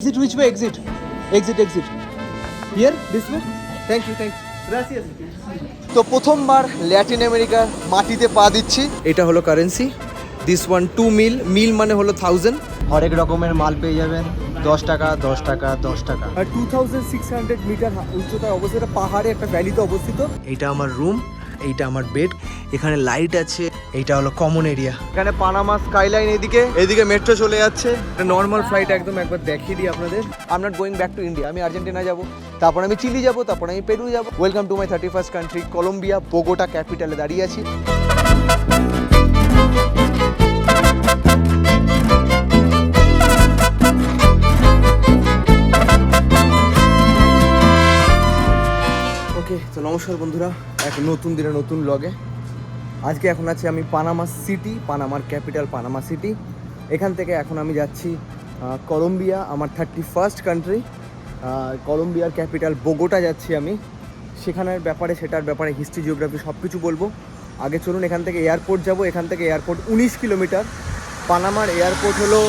Exit which way? Exit. Exit. Here? This way? Thank you. Gracias. তো প্রথমবার Latin আমেরিকার মাটিতে পা দিচ্ছি। এটা হলো কারেন্সি। দিস ওয়ান 2 মিল। মিল মানে হলো 1000। হরেক রকমের মাল পেয়ে যাবেন। 10 টাকা 10 টাকা 10 টাকা। আর 2600 মিটার উচ্চতায় অবস্থিত পাহাড়ে একটা ভ্যালিতে অবস্থিত। এইটা আমার রুম, এইটা আমার বেড, এখানে লাইট আছে, এইটা হলো কমন এরিয়া। এখানে পানামা স্কাইলাইন, এদিকে মেট্রো চলে যাচ্ছে। নর্মাল ফ্লাইট একদম একবার দেখিয়ে দিই আপনাদের। I am not going back to India. আমি আর্জেন্টিনা যাব, তারপর আমি চিলি যাব, তারপর আমি পেরু যাব। Welcome to my 31st country Colombia, Bogota ক্যাপিটালে দাঁড়িয়ে আছি। তো নমস্কার বন্ধুরা, এক নতুন দিনে নতুন ব্লগে। আজকে এখন আছি আমি পানামা সিটি, পানামার ক্যাপিটাল পানামা সিটি। এখান থেকে এখন আমি যাচ্ছি কলম্বিয়া, আমার 31st কান্ট্রি। কলম্বিয়ার ক্যাপিটাল বোগোটা যাচ্ছি আমি। সেটার ব্যাপারে হিস্ট্রি, জিওগ্রাফি সব কিছু বলবো। আগে চলুন, এখান থেকে এয়ারপোর্ট যাব। এখান থেকে এয়ারপোর্ট 19 কিলোমিটার। পানামার এয়ারপোর্ট হলো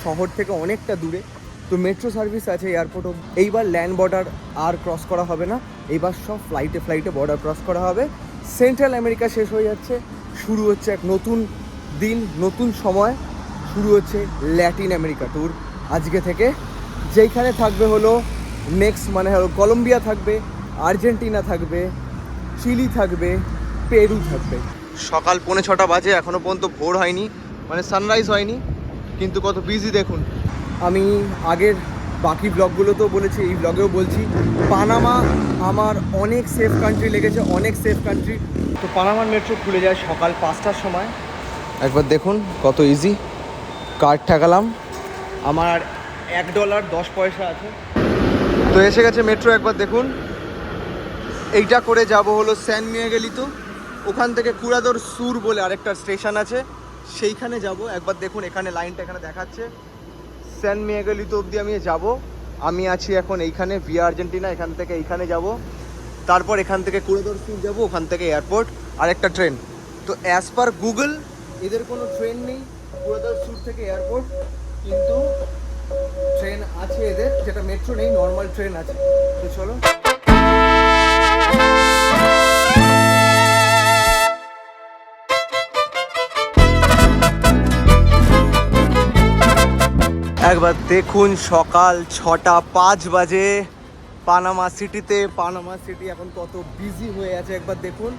শহর থেকে অনেকটা দূরে। তো মেট্রো সার্ভিস আছে এয়ারপোর্ট। এইবার ল্যান্ড বর্ডার আর ক্রস করা হবে না, এইবার সব ফ্লাইটে বর্ডার ক্রস করা হবে। সেন্ট্রাল আমেরিকা শেষ হয়ে যাচ্ছে, শুরু হচ্ছে এক নতুন দিন, নতুন সময়। শুরু হচ্ছে ল্যাটিন আমেরিকা ট্যুর আজকে থেকে। যেইখানে থাকবে হলো নেক্সট কলম্বিয়া থাকবে, আর্জেন্টিনা থাকবে, চিলি থাকবে, পেরু থাকবে। সকাল 6:45 বাজে, এখনও পর্যন্ত ভোর হয়নি, সানরাইজ হয়নি, কিন্তু কত বিজি দেখুন। আমি আগের বাকি ব্লগগুলোতেও বলেছি, এই ব্লগেও বলছি, পানামা আমার অনেক সেফ কান্ট্রি লেগেছে, অনেক সেফ কান্ট্রি। তো পানামার মেট্রো খুলে যায় সকাল 5টার সময়। একবার দেখুন কত ইজি। কার্ড ঠেকালাম, আমার $1.10 আছে। তো এসে গেছে মেট্রো, একবার দেখুন। এইটা করে যাব হলো স্যান মিয়েগেলিতো। ওখান থেকে কুরাদোর সুর বলে আরেকটা স্টেশন আছে, সেইখানে যাব। একবার দেখুন, এখানে লাইনটা এখানে দেখাচ্ছে। স্যান মিয়েগেলিতো অবধি আমি যাব। আমি আছি এখন এইখানে ভিয়া আর্জেন্টিনা। এখান থেকে এইখানে যাব, তারপর এখান থেকে কুরাদোর সুর যাব, ওখান থেকে এয়ারপোর্ট আর একটা ট্রেন। তো অ্যাজ পার গুগল এদের কোনো ট্রেন নেই কুরাদোর সুর থেকে এয়ারপোর্ট, কিন্তু ট্রেন আছে এদের, যেটা মেট্রো নেই, নর্মাল ট্রেন আছে। তো চলো। একবার দেখুন, সকাল 6:05 বাজে পানামা সিটিতে। পানামা সিটি এখন কত বিজি হয়ে আছে একবার দেখুন।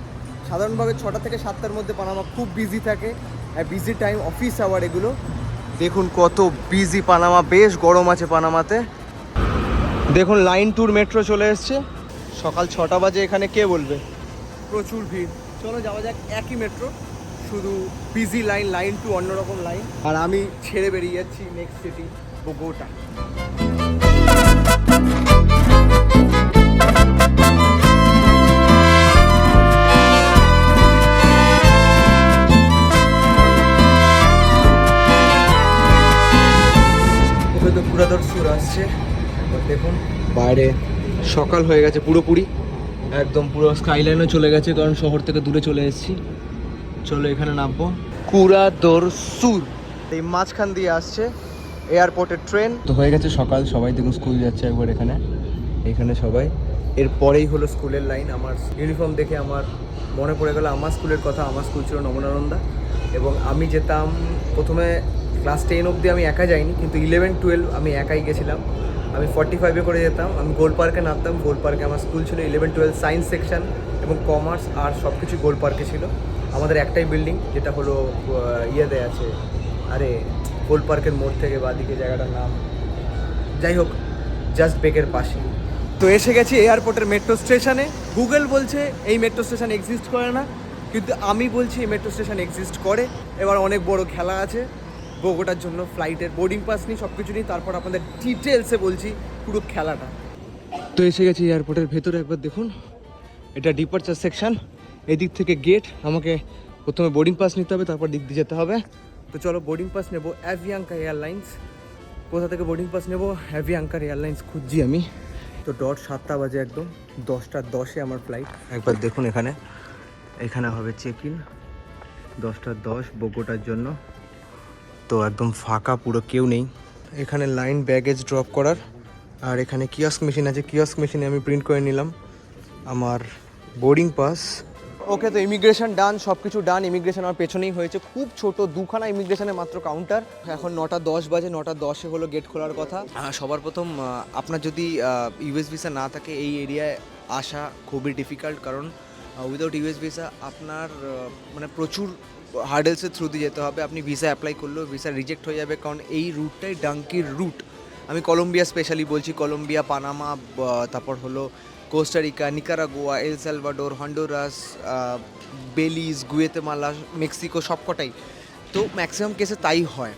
সাধারণভাবে 6টা থেকে 7টার মধ্যে পানামা খুব বিজি থাকে, বিজি টাইম, অফিস আওয়ার এগুলো। দেখুন কত বিজি পানামা, বেশ গরম আছে পানামাতে। দেখুন লাইন ট্যুর মেট্রো চলে এসছে। সকাল 6টা বাজে, এখানে কে বলবে, প্রচুর ভিড়। চলো যাওয়া যাক, একই মেট্রো, শুধু বিজি লাইন টু অন্যরকম লাইন। আর আমি ছেড়ে বেরিয়ে যাচ্ছি নেক্সট সিটি বোগোটা। ওকে তো কুরাদোর সুর আসছে, দেখুন বাইরে সকাল হয়ে গেছে পুরোপুরি, একদম পুরো স্কাইলাইনও চলে গেছে, কারণ শহর থেকে দূরে চলে এসেছি। চলো এখানে নামবো। কুরাদোর সুর এই মাঝখান দিয়ে আসছে এয়ারপোর্টের ট্রেন। তো হয়ে গেছে সকাল, সবাই দেখুন স্কুল যাচ্ছে একবার এখানে সবাই। এরপরেই হলো স্কুলের লাইন। আমার ইউনিফর্ম দেখে আমার মনে পড়ে গেল আমার স্কুলের কথা। আমার স্কুল ছিল নমনানন্দা, এবং আমি যেতাম প্রথমে ক্লাস 10 অবধি আমি একা যাইনি, কিন্তু 11-12 আমি একাই গেছিলাম। আমি 45-এ করে যেতাম। আমি গোল পার্কে নামতাম। গোল পার্কে আমার স্কুল ছিল। 11-12 সায়েন্স সেকশন এবং কমার্স আর সব কিছু গোল পার্কে ছিল। আমাদের একটাই বিল্ডিং, যেটা হলো ইয়েতে আছে, আরে গোল পার্কের মোড় থেকে বাদিকে জায়গাটার নাম, যাই হোক, জাস্ট বেকের পাশে। তো এসে গেছি এয়ারপোর্টের মেট্রো স্টেশনে। গুগল বলছে এই মেট্রো স্টেশন এক্সিস্ট করে না, কিন্তু আমি বলছি এই মেট্রো স্টেশন এক্সিস্ট করে। এবার অনেক বড় খেলা আছে বোগোটার জন্য। ফ্লাইটের বোর্ডিং পাস নিই, সব কিছু নিই, তারপর আপনাদের ডিটেলসে বলছি পুরো খেলাটা। তো এসে গেছি এয়ারপোর্টের ভেতরে, একবার দেখুন। এটা ডিপারচার সেকশন, এদিক থেকে গেট। আমাকে প্রথমে বোর্ডিং পাস নিতে হবে, তারপর দিক দিয়ে যেতে হবে। তো চলো বোর্ডিং পাস নেবো অ্যাভিয়াঙ্কা এয়ারলাইন্স। কোথা থেকে বোর্ডিং পাস নেবো? অ্যাভিয়াঙ্কার এয়ারলাইন্স খুঁজছি আমি। তো 7টা বাজে, একদম 10:10-এ আমার ফ্লাইট। একবার দেখুন এখানে হবে চেক ইন 10:10 বোগোটার জন্য। তো একদম ফাঁকা, পুরো কেউ নেই। এখানে লাইন ব্যাগেজ ড্রপ করার, আর এখানে কিয়স্ক মেশিন আছে, কিয়স্ক মেশিনে আমি প্রিন্ট করে নিলাম আমার বোর্ডিং পাস। ওকে, তো ইমিগ্রেশন ডান, সব কিছু ডান। ইমিগ্রেশন আমার পেছনেই হয়েছে, খুব ছোট দুখানা ইমিগ্রেশনের মাত্র কাউন্টার। এখন 9:10 বাজে, 9:10 হলো গেট খোলার কথা। সবার প্রথম আপনার যদি ইউএস ভিসা না থাকে এই এরিয়ায় আসা খুবই ডিফিকাল্ট, কারণ উইদাউট ইউএস ভিসা আপনার মানে প্রচুর হার্ডেলসের থ্রু দিয়ে যেতে হবে। আপনি ভিসা অ্যাপ্লাই করলেও ভিসা রিজেক্ট হয়ে যাবে, কারণ এই রুটটাই ডাঙ্কির রুট। আমি কলম্বিয়া স্পেশালি বলছি, কলম্বিয়া, পানামা, তারপর হলো Costa Rica, Nicaragua, El Salvador, Honduras, Belize, Guatemala, Mexico, সবকটাই। তো ম্যাক্সিমাম কেসে তাই হয়।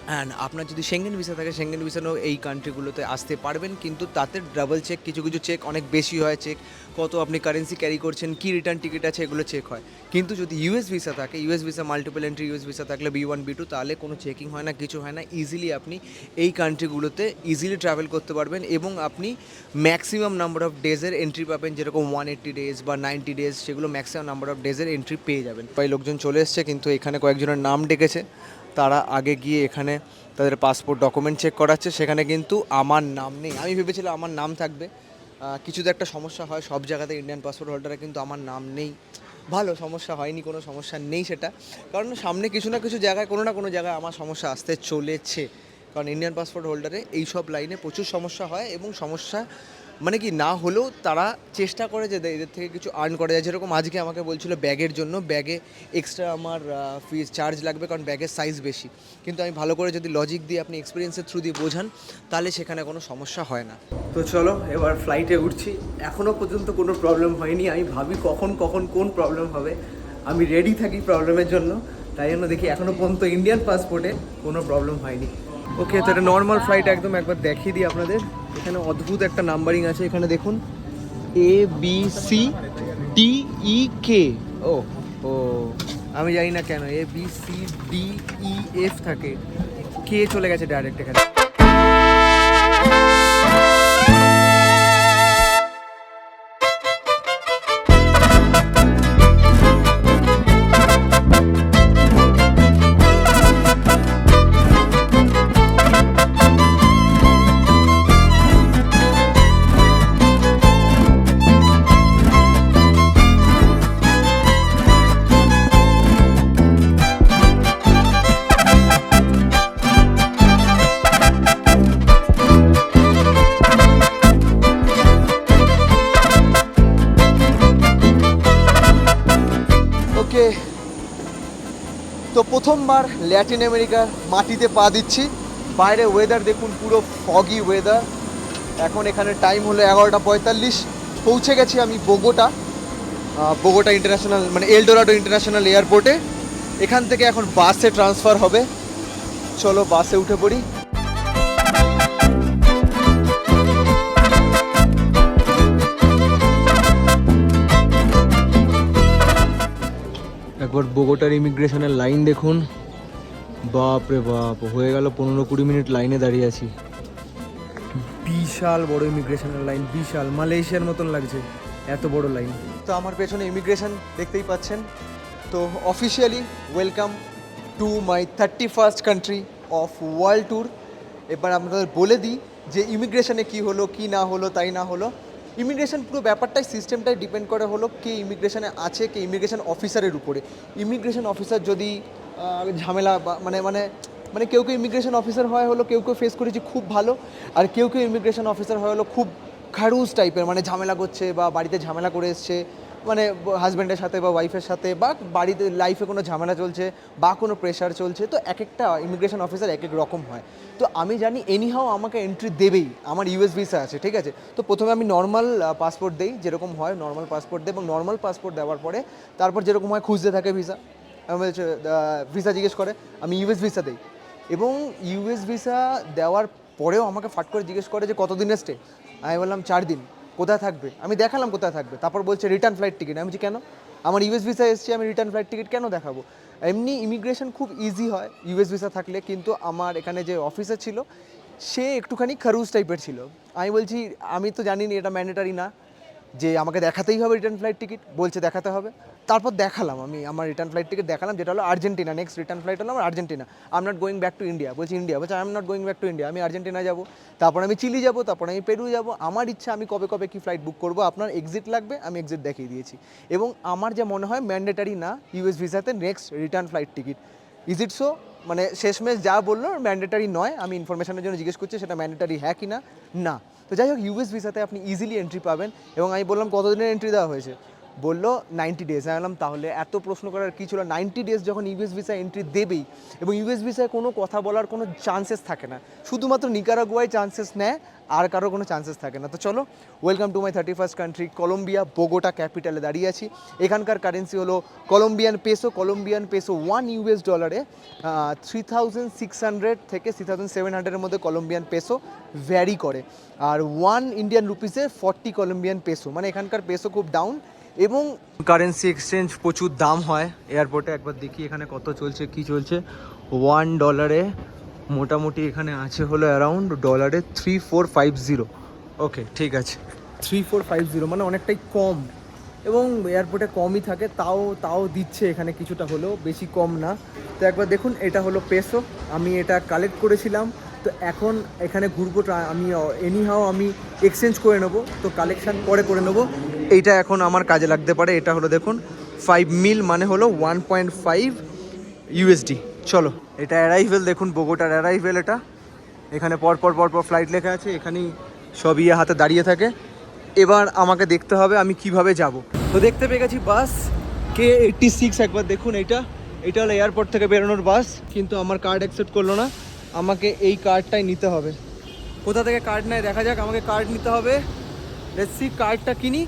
অ্যান্ড আপনার যদি সেঙ্গেন ভিসা থাকে, সেঙ্গেন ভিসাও এই কান্ট্রিগুলোতে আসতে পারবেন, কিন্তু তাতে ডাবল চেক, কিছু কিছু চেক অনেক বেশি হয়। চেক কত আপনি কারেন্সি ক্যারি করছেন, কী রিটার্ন টিকিট আছে, এগুলো চেক হয়। কিন্তু যদি ইউএস ভিসা থাকে, US visa multiple entry US visa থাকলে B1 B2, তাহলে কোনো চেকিং হয় না, কিছু হয় না। ইজিলি আপনি এই কান্ট্রিগুলোতে ইজিলি ট্রাভেল করতে পারবেন, এবং আপনি ম্যাক্সিমাম নাম্বার অফ ডেজের এন্ট্রি পাবেন, যেরকম 180 ডেজ বা 90 ডেজ, সেগুলো ম্যাক্সিমাম নাম্বার অফ ডেজের এন্ট্রি পেয়ে যাবেন। প্রায় লোকজন চলে এসছে, কিন্তু এখানে কয়েকজনের নাম ডেকেছে, তারা আগে গিয়ে এখানে তাদের পাসপোর্ট ডকুমেন্ট চেক করাচ্ছে। সেখানে কিন্তু আমার নাম নেই। আমি ভেবেছিলাম আমার নাম থাকবে, কিছু তো একটা সমস্যা হয় সব জায়গাতে ইন্ডিয়ান পাসপোর্ট হোল্ডারে, কিন্তু আমার নাম নেই। ভালো, সমস্যা হয়নি, কোনো সমস্যা নেই সেটা, কারণ সামনে কিছু না কিছু জায়গায়, কোনো না কোনো জায়গায় আমার সমস্যা আসতে চলেছে। কারণ ইন্ডিয়ান পাসপোর্ট হোল্ডারে এই সব লাইনে প্রচুর সমস্যা হয়, এবং সমস্যা মানে কি না হলেও তারা চেষ্টা করে যে এদের থেকে কিছু আর্ন করা যায়। যেরকম আজকে আমাকে বলছিল ব্যাগের জন্য, ব্যাগে এক্সট্রা আমার ফিজ চার্জ লাগবে, কারণ ব্যাগের সাইজ বেশি। কিন্তু আমি ভালো করে যদি লজিক দিয়ে, আপনি এক্সপিরিয়েন্সের থ্রু দিয়ে বোঝান, তাহলে সেখানে কোনো সমস্যা হয় না। তো চলো এবার ফ্লাইটে উঠছি। এখনও পর্যন্ত কোনো প্রবলেম হয়নি। আমি ভাবি কখন কখন কোন প্রবলেম হবে, আমি রেডি থাকি প্রবলেমের জন্য। তাই জন্য দেখি এখনও পর্যন্ত ইন্ডিয়ান পাসপোর্টে কোনো প্রবলেম হয়নি। ওকে, তো এটা নর্মাল ফ্লাইট, একদম একবার দেখিয়ে দিই আপনাদের। এখানে অদ্ভুত একটা নাম্বারিং আছে, এখানে দেখুন ABCDEK। ও ও আমি জানি না কেন ABCDEF থাকে, কে চলে গেছে ডাইরেক্ট এখানে। ওকে, তো প্রথমবার ল্যাটিন আমেরিকার মাটিতে পা দিচ্ছি। বাইরে ওয়েদার দেখুন, পুরো ফগি ওয়েদার। এখন এখানে টাইম হলো 11:45। পৌঁছে গেছি আমি বোগোটা ইন্টারন্যাশনাল, মানে এলডোরাডো ইন্টারন্যাশনাল এয়ারপোর্টে। এখান থেকে এখন বাসে ট্রান্সফার হবে। চলো বাসে উঠে পড়ি। একবার বোগোটার ইমিগ্রেশনের লাইন দেখুন, বাপ রে বাপ, হয়ে গেল 15-20 মিনিট লাইনে দাঁড়িয়ে আছি। বিশাল বড় ইমিগ্রেশনের লাইন, বিশাল, মালয়েশিয়ার মতন লাগছে, এত বড় লাইন। তো আমার পেছনে ইমিগ্রেশন দেখতেই পাচ্ছেন। তো officially welcome to my 31st country of world tour. এবার আপনাদের বলে দিই যে ইমিগ্রেশনে কী হলো, কী না হলো, তাই না হলো। ইমিগ্রেশন পুরো ব্যাপারটাই, সিস্টেমটাই ডিপেন্ড করে হলো কে ইমিগ্রেশনে আছে, কে ইমিগ্রেশন অফিসারের উপরে। ইমিগ্রেশন অফিসার যদি ঝামেলা বা মানে মানে মানে কেউ কেউ ইমিগ্রেশন অফিসার হয় হলো, কেউ কেউ ফেস করেছি খুব ভালো, আর কেউ কেউ ইমিগ্রেশন অফিসার হয় হলো খুব খারুজ টাইপের, মানে ঝামেলা করছে বা বাড়িতে ঝামেলা করে এসছে, মানে হাজব্যান্ডের সাথে বা ওয়াইফের সাথে, বা বাড়িতে লাইফে কোনো ঝামেলা চলছে বা কোনো প্রেশার চলছে। তো এক একটা ইমিগ্রেশন অফিসার এক এক রকম হয়। তো আমি জানি এনিহাও আমাকে এন্ট্রি দেবেই, আমার ইউএস ভিসা আছে, ঠিক আছে। তো প্রথমে আমি নর্মাল পাসপোর্ট দিই, যেরকম হয় নর্মাল পাসপোর্ট দিই, এবং নর্মাল পাসপোর্ট দেওয়ার পরে তারপর যেরকম হয় খুঁজতে থাকে ভিসা, আমি ভিসা জিজ্ঞেস করে, আমি ইউএস ভিসা দিই। এবং ইউএস ভিসা দেওয়ার পরেও আমাকে ফাট করে জিজ্ঞেস করে যে কতদিনের স্টে। আমি বললাম 4 দিন। কোথায় থাকবে? আমি দেখালাম কোথায় থাকবে, তারপর বলছে রিটার্ন ফ্লাইট টিকিট। আমি বলছি কেন? আমার ইউএস ভিসা এসছে, আমি রিটার্ন ফ্লাইট টিকিট কেন দেখাবো? এমনি ইমিগ্রেশন খুব ইজি হয় ইউএস ভিসা থাকলে, কিন্তু আমার এখানে যে অফিসার ছিল সে একটুখানি খারুজ টাইপের ছিল। আমি বলছি আমি তো জানি না, এটা ম্যান্ডেটারি না। যে আমাকে দেখাতেই হবে রিটার্ন ফ্লাইট টিকিট, বলছে দেখাতে হবে। তারপর দেখালাম আমি আমার রিটার্ন ফ্লাইট টিকিট দেখালাম, যেটা হলো আর্জেন্টিনা, নেক্সট রিটার্ন ফ্লাইট হলো আমার Argentina. I am not going back to India, বলছি ইন্ডিয়া, বলছে I am not going back to India, আমি আর্জেন্টিনা যাবো, তারপর আমি চিলি যাবো, তারপর আমি পেরু যাবো, আমার ইচ্ছা আমি কবে কবে কী ফ্লাইট বুক করবো, আপনার এক্সিট লাগবে, আমি এক্সিট দেখিয়ে দিয়েছি। এবং আমার যা মনে হয় ম্যান্ডেটারি না ইউএস ভিসাতে next return flight ticket. Is it so? মানে শেষমেশ যা বললো ম্যান্ডেটারি নয়, আমি ইনফরমেশনের জন্য জিজ্ঞেস করছি সেটা ম্যান্ডেটারি হ্যাঁ কি না, না। তো যাই হোক, ইউএস ভিসাতে আপনি ইজিলি এন্ট্রি পাবেন। এবং আমি বললাম কতদিনের এন্ট্রি দেওয়া হয়েছে, বললো 90 ডেজ। আমি বললাম তাহলে এত প্রশ্ন করার কী ছিল, 90 ডেজ যখন ইউএস ভিসা এন্ট্রি দেবেই, এবং ইউএস ভিসায় কোনো কথা বলার কোনো চান্সেস থাকে না, শুধুমাত্র নিকারাগুয়ায় চান্সেস নেয়, আর কারো কোনো চান্সেস থাকে না। তো চলো, welcome to my 31st country Colombia, Bogota ক্যাপিটালে দাঁড়িয়ে আছি। এখানকার কারেন্সি হলো কলম্বিয়ান পেসো। কলম্বিয়ান পেসো $1 $3,600 থেকে 3,700-এর মধ্যে কলম্বিয়ান পেসো ভ্যারি করে। আর 1 ইন্ডিয়ান রুপিসে 40 কলম্বিয়ান পেসো, মানে এখানকার পেসো খুব ডাউন। এবং কারেন্সি এক্সচেঞ্জ প্রচুর দাম হয় এয়ারপোর্টে। একবার দেখি এখানে কত চলছে, কি চলছে। $1 মোটামুটি এখানে আছে হলো অ্যারাউন্ড ডলারে 3450। ওকে, ঠিক আছে, 3450 মানে অনেকটাই কম, এবং এয়ারপোর্টে কমই থাকে, তাও দিচ্ছে এখানে কিছুটা হলেও, বেশি কম না। তো একবার দেখুন, এটা হলো পেসো, আমি এটা কালেক্ট করেছিলাম। তো এখন এখানে ঘুরবো, আমি এনিহাও আমি এক্সচেঞ্জ করে নেবো, তো কালেকশান পরে করে নেবো। এইটা এখন আমার কাজে লাগতে পারে। এটা হলো দেখুন 5 মিল মানে হলো 1.5 USD। চলো, এটা অ্যারাইভেল, দেখুন বোগোটার অ্যারাইভেল। এটা এখানে পরপর ফ্লাইট লেখা আছে, এখানেই সব হাতে দাঁড়িয়ে থাকে। এবার আমাকে দেখতে হবে আমি কিভাবে যাব। তো দেখতে পেয়ে গেছি বাস K86। একবার দেখুন, এটা হলো এয়ারপোর্ট থেকে বেরোনোর বাস, কিন্তু আমার কার্ড অ্যাকসেপ্ট করলো না। আমাকে এই কার্ডটাই নিতে হবে। কোথা থেকে কার্ড নেয় দেখা যাক, আমাকে কার্ড নিতে হবে। লেটস সি, কার্ডটা কিনি,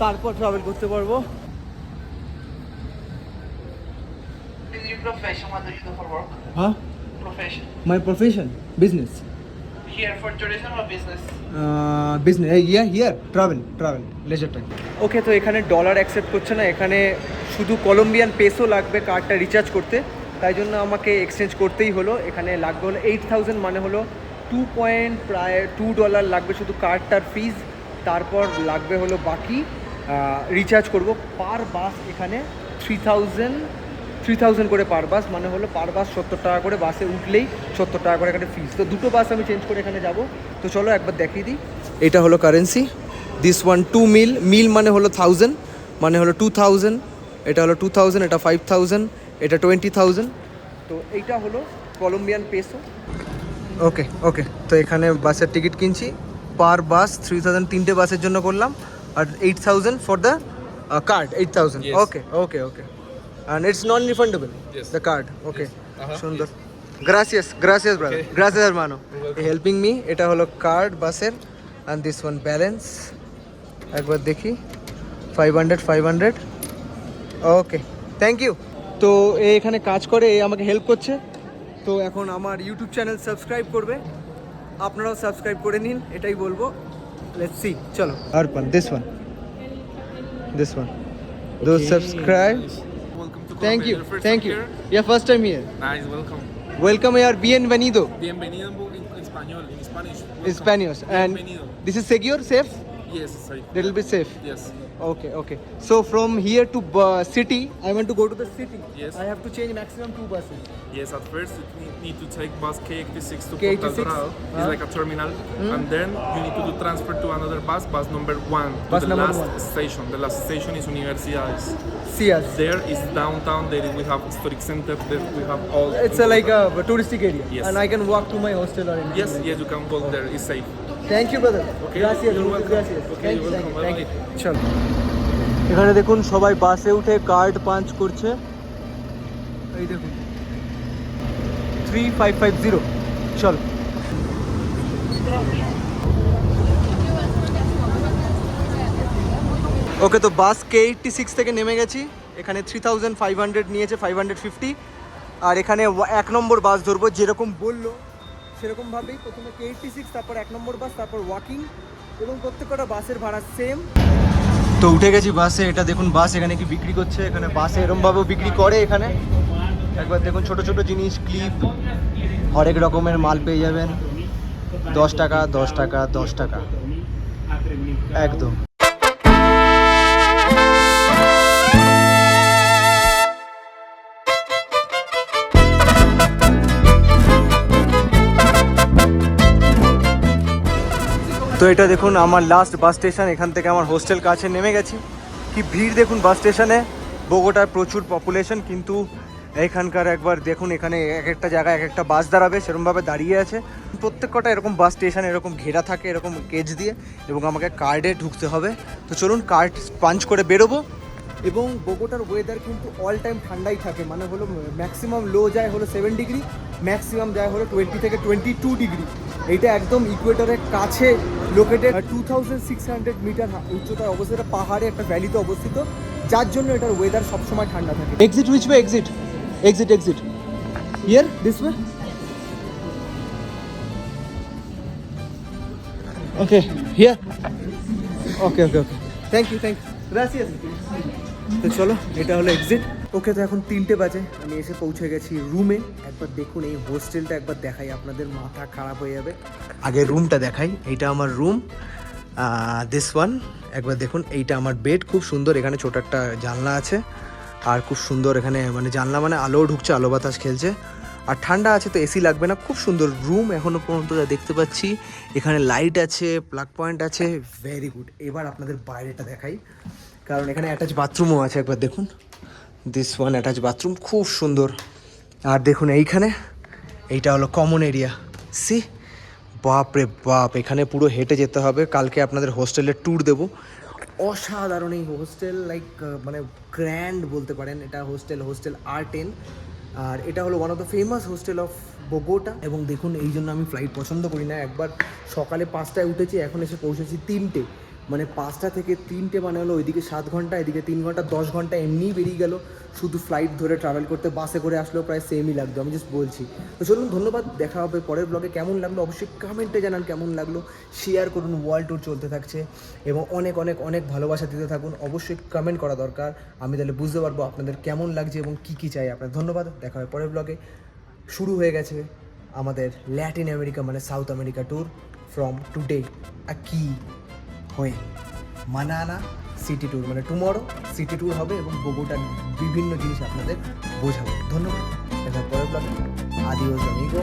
তারপর ট্রাভেল করতে পারবো। Your profession, what do you do for work? হ্যাঁ, Profession. My profession business. Here for tourism or business? Business, here travel leisure time. Okay, তো এখানে ডলার অ্যাকসেপ্ট করছে না, এখানে শুধু কলম্বিয়ান পেসো লাগবে কার্ডটা রিচার্জ করতে, তাই জন্য আমাকে এক্সচেঞ্জ করতেই হলো। এখানে লাগবে হলো 8000, মানে হলো প্রায় $2 লাগবে শুধু কার্ডটার ফিজ। তারপর লাগবে হলো বাকি রিচার্জ করব পার বাস। এখানে 3000 করে পার বাস, মানে হলো পার বাস 70 টাকা করে, বাসে উঠলেই 70 টাকা করে এখানে ফিস। তো দুটো বাস আমি চেঞ্জ করে এখানে যাব। তো চলো একবার দেখিয়ে দিই। এটা হলো কারেন্সি, দিস ওয়ান 2 মিল মানে হলো 1000, মানে হলো 2000। এটা হলো 2000, এটা 5000, এটা 20000। তো এইটা হলো কলম্বিয়ান পেসো। ওকে, তো এখানে বাসের টিকিট কিনছি, পার বাস 3000, 3টে বাসের জন্য করলাম, আর 8000 for the card, 8000। Okay, and it's non-refundable. Yes. The card. Okay. Yes. সুন্দর। Gracias brother. Okay. Gracias hermano. Helping me. এটা হলো কার্ড বাসের, and this one balance একবার দেখি 500। ওকে, থ্যাংক ইউ। তো এখানে কাজ করে, আমাকে হেল্প করছে। তো এখন আমার ইউটিউব চ্যানেল সাবস্ক্রাইব করবে, আপনারাও সাবস্ক্রাইব করে নিন, এটাই বলবো। লেটস সি, চলো। Arpan, this one those subscribe. Welcome to Thank Colombia. you. Your first Thank time you. here? Yeah, first time here. Nice, welcome. Welcome here, bienvenido. Bienvenido en español, en Spanish. In Welcome. Spanish. And Bienvenido. this is secure, safe? Yes, sorry. That will be safe. Yes. Okay. So from here to city, I want to go to the city. Yes. I have to change maximum 2 buses. Yes, at first you need to take bus K86 to K86? Portal Dorado. It's like a terminal. And then you need to do transfer to another bus number 1, to Bus the number last 1. station. The last station is Universidades. See us. There is downtown, there we have historic center, there we have all. It's like a touristic area. Yes. And I can walk to my hostel or anything. Yes, like yes, you can go there, it's safe. that. Thank you brother. Okay, Gracias. you're welcome. Gracias. Okay, Thank you're you. welcome. Thank you. চলো, এখানে দেখুন সবাই বাসে উঠে card punch করছে। এই দেখুন 3550। চলো, ওকে। তো বাস K86 থেকে নেমে গেছি, এখানে 3500 নিয়েছে, 550। আর এখানে 1 নম্বর বাস ধরবো, যেরকম বললো সেরকমভাবেই। প্রথমে K86, তারপর 1 নম্বর বাস, তারপর ওয়াকিং, এবং প্রত্যেকটা বাসের ভাড়া সেম। তো উঠে গেছি বাসে। এটা দেখুন বাস এখানে কি বিক্রি করছে, এখানে বাসে এরমভাবেও বিক্রি করে। এখানে একবার দেখুন, ছোট জিনিস, ক্লিপ, হরেক রকমের মাল পেয়ে যাবেন। 10 টাকা একদম। তো এটা দেখুন আমার লাস্ট বাস স্টেশন, এখান থেকে আমার হোস্টেল কাছে নেমে গেছি। কি ভিড় দেখুন বাস স্টেশনে, বোগোটার প্রচুর পপুলেশন, কিন্তু এখানকার একবার দেখুন এখানে এক একটা জায়গায় এক একটা বাস দাঁড়াবে সেরকমভাবে দাঁড়িয়ে আছে। প্রত্যেক কটা এরকম বাস স্টেশন এরকম ঘেরা থাকে এরকম কেজ দিয়ে, এবং আমাকে কার্ডে ঢুকতে হবে। তো চলুন কার্ড পাঞ্চ করে বেরোবো। এবং বোগোটার ওয়েদার কিন্তু অল টাইম ঠান্ডাই থাকে, মানে হলো ম্যাক্সিমাম লো যায় হলো 7 ডিগ্রি, ম্যাক্সিমাম যায় হলো 20 থেকে 22 ডিগ্রি। এইটা একদম ইকুয়েটরের কাছে লোকেটেড, 2600 মিটার উচ্চতায় অবস্থিত, পাহাড়ে একটা ভ্যালিতে অবস্থিত, যার জন্য এটার ওয়েদার সবসময় ঠান্ডা থাকে। Exit which way? Exit exit exit here this way. Okay here. Okay okay okay, thank you গ্রাসিয়াস। তো চলো এটা হলো এক্সিট। ওকে, তো এখন 3টে বাজে, আমি এসে পৌঁছে গেছি রুমে। একবার দেখুন এই হোস্টেলটা, একবার দেখাই, আপনাদের মাথা খারাপ হয়ে যাবে। আগে রুমটা দেখাই, এইটা আমার রুম, দিস ওয়ান। একবার দেখুন এইটা আমার বেড, খুব সুন্দর, এখানে ছোট একটা জানলা আছে, আর খুব সুন্দর এখানে মানে জানলা মানে আলো ঢুকছে, আলো বাতাস খেলছে, আর ঠান্ডা আছে তো এসি লাগবে না। খুব সুন্দর রুম এখনও পর্যন্ত যা দেখতে পাচ্ছি। এখানে লাইট আছে, প্লাগ পয়েন্ট আছে, ভেরি গুড। এবার আপনাদের বাইরেটা দেখাই, কারণ এখানে অ্যাটাচ বাথরুমও আছে, একবার দেখুন, দিস ওয়ান অ্যাটাচ বাথরুম, খুব সুন্দর। আর দেখুন এইখানে এইটা হলো কমন এরিয়া, সি, বাপ রে বাপ, এখানে পুরো হেঁটে যেতে হবে। কালকে আপনাদের হোস্টেলের ট্যুর দেবো। অসাধারণ এই হোস্টেল, লাইক মানে গ্র্যান্ড বলতে পারেন। এটা হোস্টেল R10, আর এটা হলো one of the famous hostel of Bogota. এবং দেখুন এই জন্য আমি ফ্লাইট পছন্দ করি না। একবার সকালে 5টায় উঠেছি, এখন এসে পৌঁছেছি 3টে, মানে 5টা থেকে 3টে মানে হলো ওইদিকে 7 ঘন্টা, এদিকে 3 ঘন্টা, 10 ঘন্টা এমনিই বেরিয়ে গেল। শুধু ফ্লাইট ধরে ট্রাভেল করতে, বাসে করে আসলেও প্রায় সেমই লাগতো, আমি জাস্ট বলছি। তো চলুন, ধন্যবাদ, দেখা হবে পরের ব্লগে। কেমন লাগলো অবশ্যই কমেন্টে জানান, কেমন লাগলো শেয়ার করুন। ওয়ার্ল্ড ট্যুর চলতে থাকছে, এবং অনেক অনেক অনেক ভালোবাসা দিতে থাকুন। অবশ্যই কমেন্ট করা দরকার, আমি তাহলে বুঝতে পারবো আপনাদের কেমন লাগছে এবং কী কী চাই আপনার। ধন্যবাদ, দেখা হবে পরের ব্লগে। শুরু হয়ে গেছে আমাদের ল্যাটিন আমেরিকা মানে south America tour from today. কি হয়ে মানানা সিটি ট্যুর, মানে টুমরো সিটি ট্যুর হবে, এবং বোগোটার বিভিন্ন জিনিস আপনাদের বোঝাবো। ধন্যবাদ, দেখা পরের ব্লগে। আদিওস আমিগো।